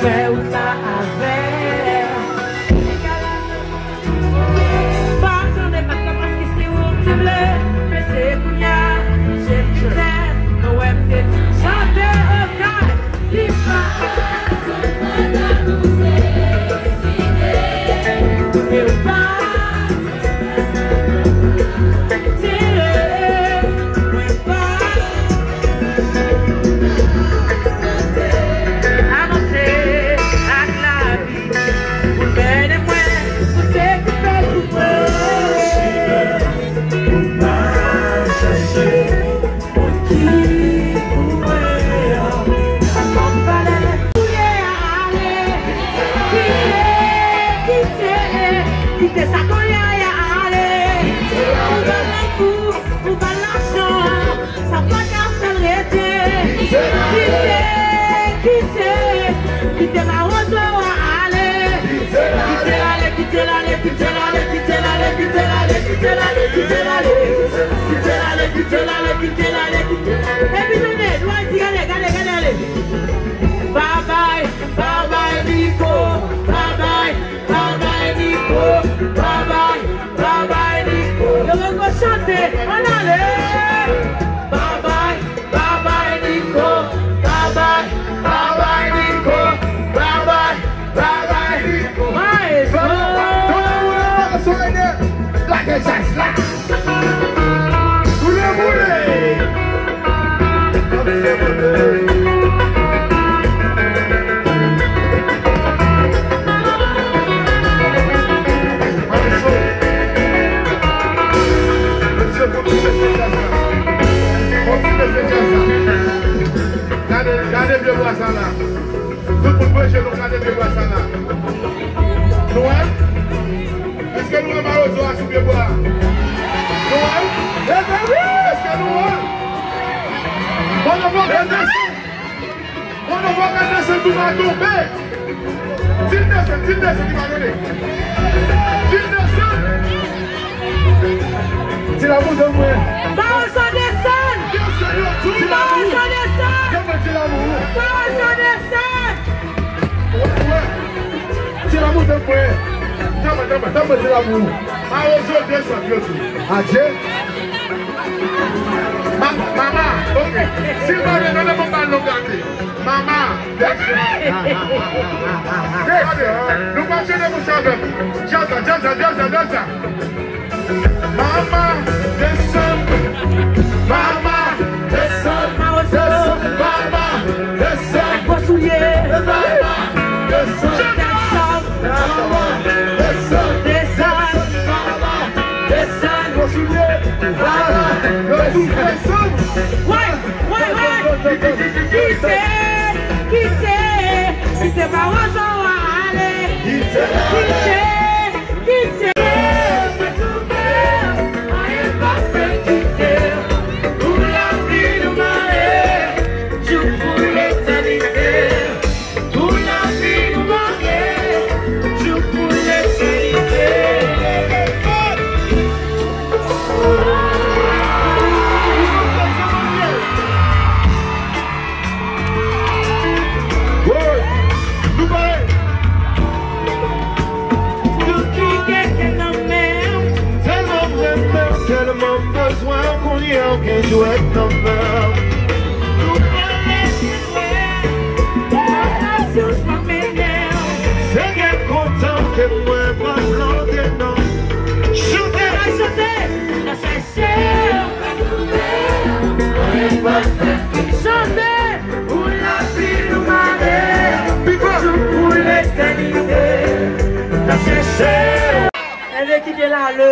Fais ou la avec. Pas attendez pas parce que c'est où tu veux. Mais c'est Kounia, j'ai fait. Non, ouais, c'est chanter au cas. L'IFA. Et ou pas. Bye bye, bye bye Nico, bye bye, bye bye Nico, bye bye, bye bye Nico. Je veux qu'on chante, on allait. Bye bye, bye bye Nico, bye bye, bye bye Nico, bye bye, bye bye Nico. Like a just like. Gardez bien bois ça là. Tout pour prêcher nous gardez bien bois ça là. Nous est-ce que nous avons besoin de bien bois? Nous est-ce que nous on ne voit pas descendre. On ne voit pas descendre tout va tomber. S'il descend, qui va donner. S'il descend. C'est la boue de moi. C'est l'amour de moi. T'as c'est l'amour. Adieu. Maman, ok. Si vous avez donné mon bal, nous gardez. Maman, nous marchons de vous savoir. Jaza. Maman, descend. Maman, descend. Maman, descend. Vos souliers. Maman, descend. Qui c'est pas où ça va aller? Qui c'est que jouer ton peur. C'est bien content que moi pas planter non. Chantez, la chercher. Chantez pour la vie nous marrer. Pour l'éternité. La chercher. Elle est qui est là le.